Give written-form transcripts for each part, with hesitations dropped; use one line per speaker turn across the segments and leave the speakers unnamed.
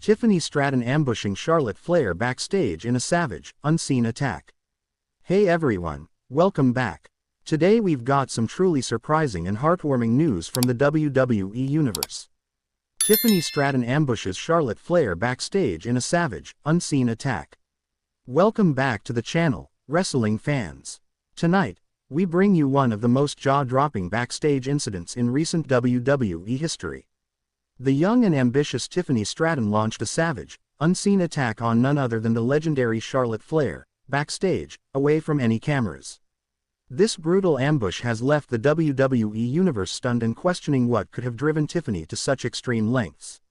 Tiffany Stratton ambushing Charlotte Flair backstage in a savage, unseen attack. Hey everyone, welcome back. Today we've got some truly surprising and heartwarming news from the WWE Universe. Tiffany Stratton ambushes Charlotte Flair backstage in a savage, unseen attack. Welcome back to the channel, wrestling fans. Tonight, we bring you one of the most jaw-dropping backstage incidents in recent WWE history. The young and ambitious Tiffany Stratton launched a savage, unseen attack on none other than the legendary Charlotte Flair, backstage, away from any cameras. This brutal ambush has left the WWE Universe stunned and questioning what could have driven Tiffany to such extreme lengths.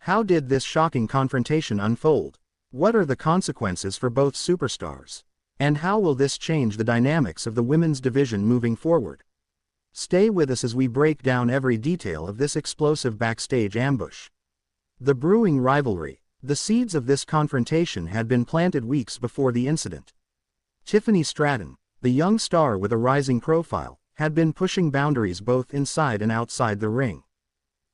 How did this shocking confrontation unfold? What are the consequences for both superstars? And how will this change the dynamics of the women's division moving forward? Stay with us as we break down every detail of this explosive backstage ambush. The brewing rivalry. The seeds of this confrontation had been planted weeks before the incident. Tiffany Stratton, the young star with a rising profile, had been pushing boundaries both inside and outside the ring.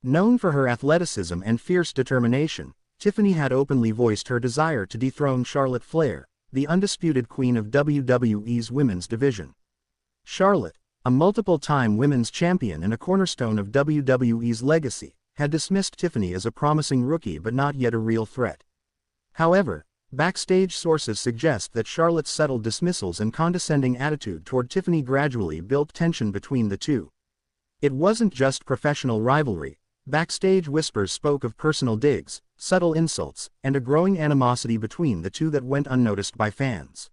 Known for her athleticism and fierce determination, Tiffany had openly voiced her desire to dethrone Charlotte Flair, the undisputed queen of WWE's women's division. Charlotte, a multiple-time women's champion and a cornerstone of WWE's legacy, had dismissed Tiffany as a promising rookie but not yet a real threat. However, backstage sources suggest that Charlotte's subtle dismissals and condescending attitude toward Tiffany gradually built tension between the two. It wasn't just professional rivalry. Backstage whispers spoke of personal digs, subtle insults, and a growing animosity between the two that went unnoticed by fans.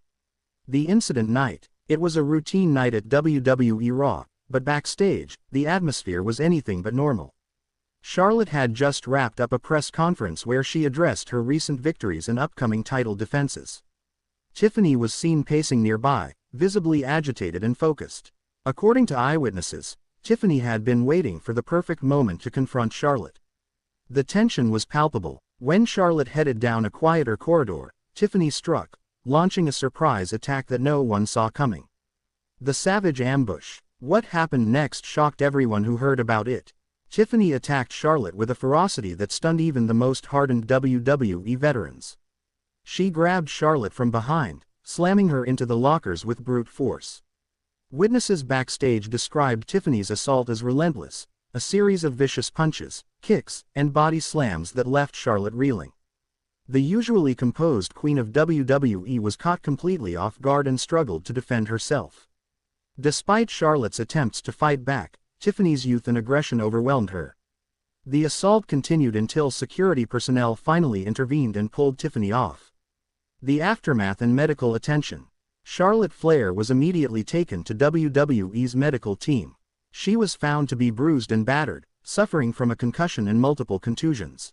The incident night. It was a routine night at WWE Raw, but backstage, the atmosphere was anything but normal. Charlotte had just wrapped up a press conference where she addressed her recent victories and upcoming title defenses. Tiffany was seen pacing nearby, visibly agitated and focused. According to eyewitnesses, Tiffany had been waiting for the perfect moment to confront Charlotte. The tension was palpable. When Charlotte headed down a quieter corridor, Tiffany struck, launching a surprise attack that no one saw coming. The savage ambush. What happened next shocked everyone who heard about it. Tiffany attacked Charlotte with a ferocity that stunned even the most hardened WWE veterans. She grabbed Charlotte from behind, slamming her into the lockers with brute force. Witnesses backstage described Tiffany's assault as relentless, a series of vicious punches, kicks, and body slams that left Charlotte reeling. The usually composed queen of WWE was caught completely off guard and struggled to defend herself. Despite Charlotte's attempts to fight back, Tiffany's youth and aggression overwhelmed her. The assault continued until security personnel finally intervened and pulled Tiffany off. The aftermath and medical attention. Charlotte Flair was immediately taken to WWE's medical team. She was found to be bruised and battered, suffering from a concussion and multiple contusions.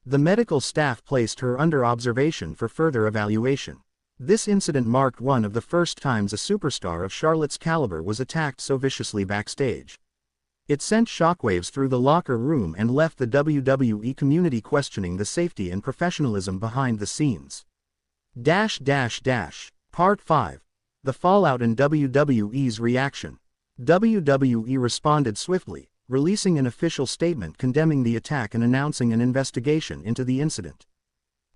The medical staff placed her under observation for further evaluation. This incident marked one of the first times a superstar of Charlotte's caliber was attacked so viciously backstage. It sent shockwaves through the locker room and left the WWE community questioning the safety and professionalism behind the scenes. Part 5. The fallout and WWE's reaction. WWE responded swiftly, releasing an official statement condemning the attack and announcing an investigation into the incident.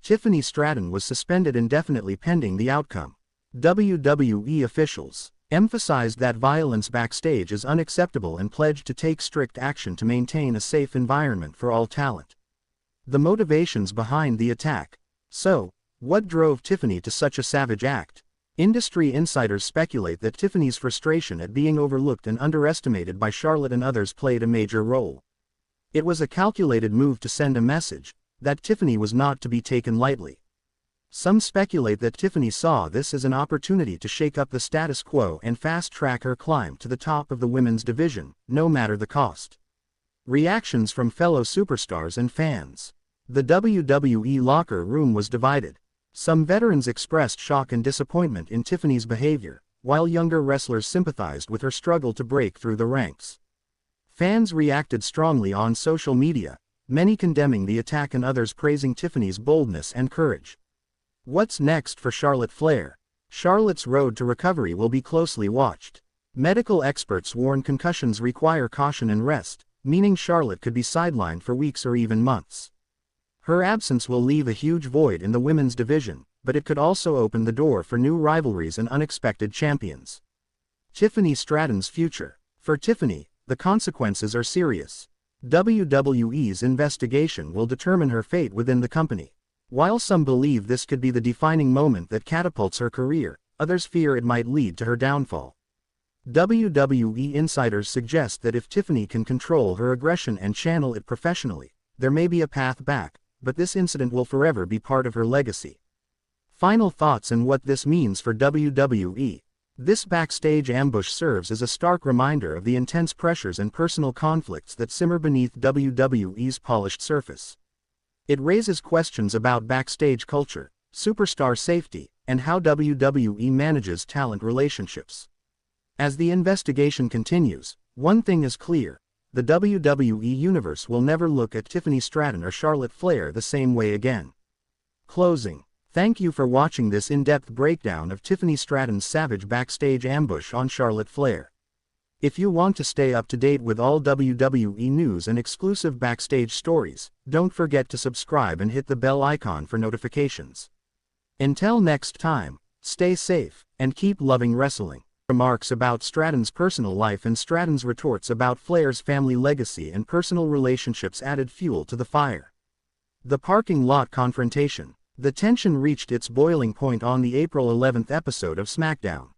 Tiffany Stratton was suspended indefinitely pending the outcome. WWE officials emphasized that violence backstage is unacceptable and pledged to take strict action to maintain a safe environment for all talent. The motivations behind the attack. So, what drove Tiffany to such a savage act? Industry insiders speculate that Tiffany's frustration at being overlooked and underestimated by Charlotte and others played a major role. It was a calculated move to send a message that Tiffany was not to be taken lightly. Some speculate that Tiffany saw this as an opportunity to shake up the status quo and fast-track her climb to the top of the women's division, no matter the cost. Reactions from fellow superstars and fans. The WWE locker room was divided. Some veterans expressed shock and disappointment in Tiffany's behavior, while younger wrestlers sympathized with her struggle to break through the ranks. Fans reacted strongly on social media, many condemning the attack and others praising Tiffany's boldness and courage. What's next for Charlotte Flair? Charlotte's road to recovery will be closely watched. Medical experts warn concussions require caution and rest, meaning Charlotte could be sidelined for weeks or even months. Her absence will leave a huge void in the women's division, but it could also open the door for new rivalries and unexpected champions. Tiffany Stratton's future. For Tiffany, the consequences are serious. WWE's investigation will determine her fate within the company. While some believe this could be the defining moment that catapults her career, others fear it might lead to her downfall. WWE insiders suggest that if Tiffany can control her aggression and channel it professionally, there may be a path back, but this incident will forever be part of her legacy. Final thoughts and what this means for WWE. This backstage ambush serves as a stark reminder of the intense pressures and personal conflicts that simmer beneath WWE's polished surface. It raises questions about backstage culture, superstar safety, and how WWE manages talent relationships. As the investigation continues, one thing is clear: the WWE Universe will never look at Tiffany Stratton or Charlotte Flair the same way again. Closing. Thank you for watching this in-depth breakdown of Tiffany Stratton's savage backstage ambush on Charlotte Flair. If you want to stay up to date with all WWE news and exclusive backstage stories, don't forget to subscribe and hit the bell icon for notifications. Until next time, stay safe, and keep loving wrestling. Remarks about Stratton's personal life and Stratton's retorts about Flair's family legacy and personal relationships added fuel to the fire. The parking lot confrontation. The tension reached its boiling point on the April 11th episode of SmackDown.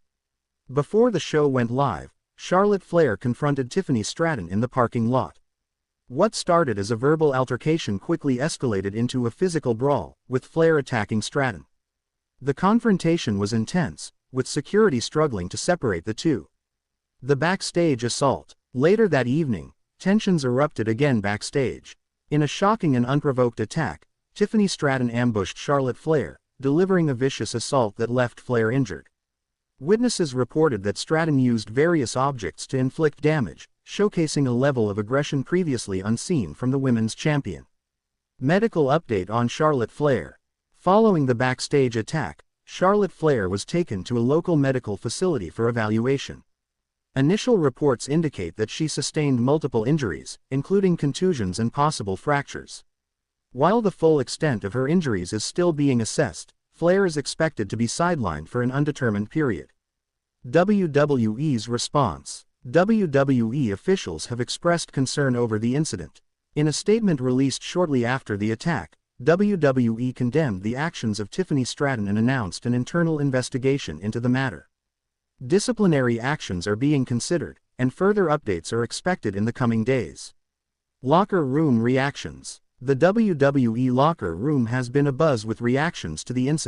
Before the show went live, Charlotte Flair confronted Tiffany Stratton in the parking lot. What started as a verbal altercation quickly escalated into a physical brawl, with Flair attacking Stratton. The confrontation was intense, with security struggling to separate the two. The backstage assault. Later that evening, tensions erupted again backstage. In a shocking and unprovoked attack, Tiffany Stratton ambushed Charlotte Flair, delivering a vicious assault that left Flair injured. Witnesses reported that Stratton used various objects to inflict damage, showcasing a level of aggression previously unseen from the women's champion. Medical update on Charlotte Flair. Following the backstage attack, Charlotte Flair was taken to a local medical facility for evaluation. Initial reports indicate that she sustained multiple injuries, including contusions and possible fractures. While the full extent of her injuries is still being assessed, Flair is expected to be sidelined for an undetermined period. WWE's response. WWE officials have expressed concern over the incident. In a statement released shortly after the attack, WWE condemned the actions of Tiffany Stratton and announced an internal investigation into the matter. Disciplinary actions are being considered, and further updates are expected in the coming days. Locker room reactions. The WWE locker room has been abuzz with reactions to the incident.